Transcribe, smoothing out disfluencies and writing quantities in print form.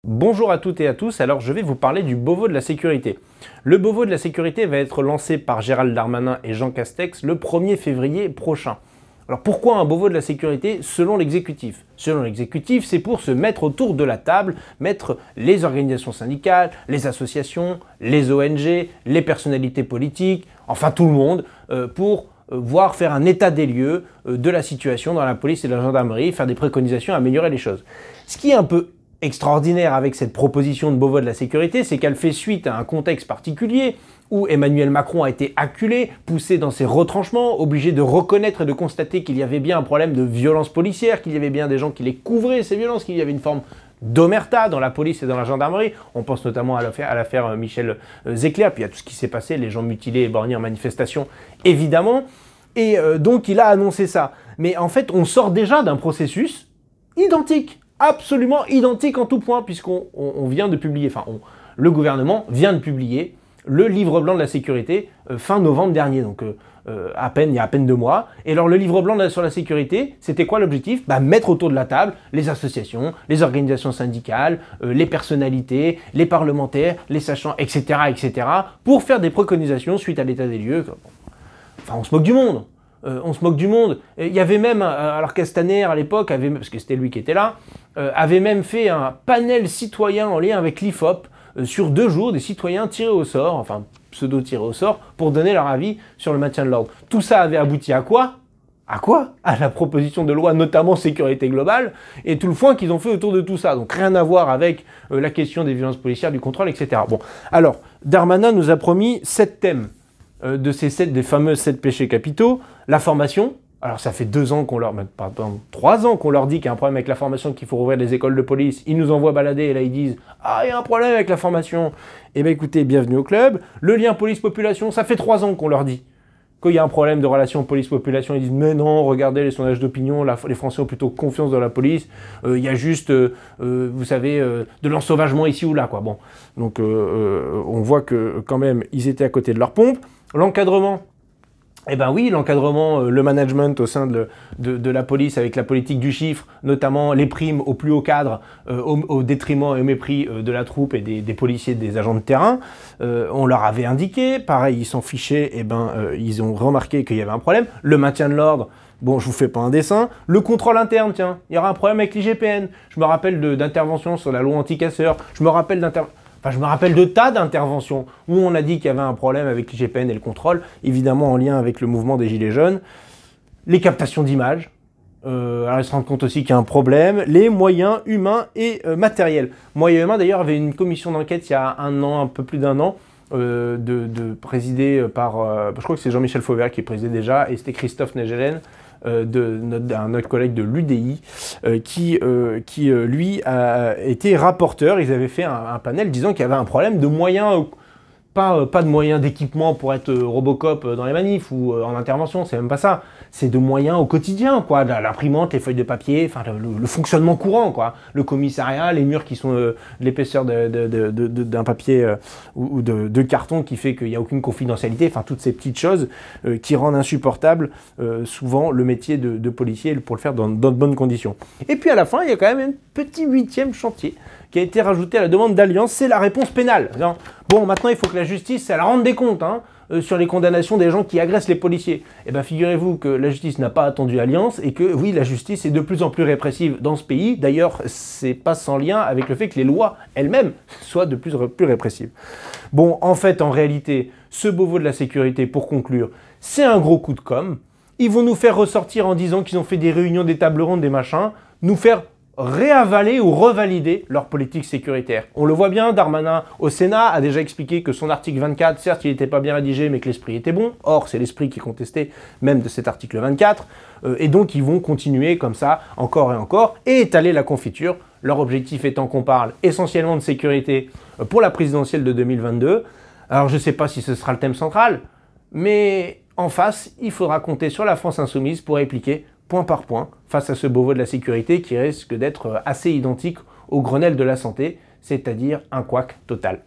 Bonjour à toutes et à tous, alors je vais vous parler du Beauvau de la sécurité. Le Beauvau de la sécurité va être lancé par Gérald Darmanin et Jean Castex le 1er février prochain. Alors pourquoi un Beauvau de la sécurité selon l'exécutif? Selon l'exécutif, c'est pour se mettre autour de la table, mettre les organisations syndicales, les associations, les ONG, les personnalités politiques, enfin tout le monde, pour voir faire un état des lieux de la situation dans la police et la gendarmerie, faire des préconisations, améliorer les choses. Ce qui est un peu extraordinaire avec cette proposition de Beauvau de la sécurité, c'est qu'elle fait suite à un contexte particulier où Emmanuel Macron a été acculé, poussé dans ses retranchements, obligé de reconnaître et de constater qu'il y avait bien un problème de violence policière, qu'il y avait bien des gens qui les couvraient, ces violences, qu'il y avait une forme d'omerta dans la police et dans la gendarmerie. On pense notamment à l'affaire Michel Zecler, puis à tout ce qui s'est passé, les gens mutilés et borgnés en manifestation, évidemment. Et donc il a annoncé ça. Mais en fait, on sort déjà d'un processus identique. Absolument identique en tout point, puisqu'on vient de publier, le gouvernement vient de publier le livre blanc de la sécurité fin novembre dernier, donc il y a à peine 2 mois. Et alors le livre blanc sur la sécurité, c'était quoi l'objectif? Mettre autour de la table les associations, les organisations syndicales, les personnalités, les parlementaires, les sachants, etc., etc., pour faire des préconisations suite à l'état des lieux. Enfin, on se moque du monde. On se moque du monde. Il y avait même, alors Castaner à l'époque, parce que c'était lui qui était là, avait même fait un panel citoyen en lien avec l'IFOP sur 2 jours, des citoyens tirés au sort, enfin pseudo-tirés au sort, pour donner leur avis sur le maintien de l'ordre. Tout ça avait abouti à quoi? À quoi? À la proposition de loi, notamment sécurité globale, et tout le foin qu'ils ont fait autour de tout ça. Donc rien à voir avec la question des violences policières, du contrôle, etc. Bon, alors, Darmanin nous a promis 7 thèmes. Des fameux 7 péchés capitaux, la formation. Alors ça fait 2 ans qu'on leur, pardon, 3 ans qu'on leur dit qu'il y a un problème avec la formation, qu'il faut rouvrir des écoles de police. Ils nous envoient balader et là ils disent « Ah, il y a un problème avec la formation !» Eh bien écoutez, bienvenue au club. Le lien police-population, ça fait 3 ans qu'on leur dit. Quand il y a un problème de relation police-population, ils disent « Mais non, regardez les sondages d'opinion, les Français ont plutôt confiance dans la police. Il y a juste, vous savez, de l'ensauvagement ici ou là. » quoi. Bon. Donc on voit que quand même, ils étaient à côté de leur pompe. L'encadrement, eh ben oui, l'encadrement, le management au sein de la police avec la politique du chiffre, notamment les primes au plus haut cadre, au détriment et au mépris de la troupe et des policiers, des agents de terrain. On leur avait indiqué, pareil, ils s'en fichaient, eh ben, ils ont remarqué qu'il y avait un problème. Le maintien de l'ordre, bon, je vous fais pas un dessin. Le contrôle interne, tiens, il y aura un problème avec l'IGPN. Je me rappelle d'interventions sur la loi anti-casseurs. Je me rappelle de tas d'interventions où on a dit qu'il y avait un problème avec l'IGPN et le contrôle, évidemment en lien avec le mouvement des Gilets jaunes. Les captations d'images, alors ils se rendent compte aussi qu'il y a un problème. Les moyens humains et matériels. Moyens humains, d'ailleurs, il y avait une commission d'enquête il y a un peu plus d'1 an, présidée par, je crois que c'est Jean-Michel Fauvert qui présidait déjà, et c'était Christophe Negelen, notre collègue de l'UDI, qui lui a été rapporteur. Ils avaient fait un panel disant qu'il y avait un problème de moyens, pas de moyens d'équipement pour être Robocop dans les manifs ou en intervention, c'est même pas ça. C'est de moyens au quotidien, quoi. L'imprimante, les feuilles de papier, enfin le fonctionnement courant, quoi. Le commissariat, les murs qui sont de l'épaisseur d'un papier ou de carton qui fait qu'il n'y a aucune confidentialité, enfin toutes ces petites choses qui rendent insupportable souvent le métier de policier pour le faire dans de bonnes conditions. Et puis à la fin, il y a quand même un petit 8e chantier qui a été rajouté à la demande d'Alliance, c'est la réponse pénale. Bon, maintenant il faut que la justice, elle rende des comptes sur les condamnations des gens qui agressent les policiers. Eh bien, figurez-vous que la justice n'a pas attendu Alliance et que, oui, la justice est de plus en plus répressive dans ce pays. D'ailleurs, c'est pas sans lien avec le fait que les lois elles-mêmes soient de plus en plus répressives. Bon, en fait, en réalité, ce Beauvau de la sécurité, pour conclure, c'est un gros coup de com'. Ils vont nous faire ressortir en disant qu'ils ont fait des réunions, des tables rondes, des machins, nous faire réavaler ou revalider leur politique sécuritaire. On le voit bien, Darmanin au Sénat a déjà expliqué que son article 24, certes il n'était pas bien rédigé, mais que l'esprit était bon. Or, c'est l'esprit qui est contesté même de cet article 24. Et donc, ils vont continuer comme ça, encore et encore, et étaler la confiture. Leur objectif étant qu'on parle essentiellement de sécurité pour la présidentielle de 2022. Alors, je ne sais pas si ce sera le thème central, mais en face, il faudra compter sur la France insoumise pour répliquer point par point, face à ce Beauvau de la sécurité qui risque d'être assez identique au Grenelle de la santé, c'est-à-dire un couac total.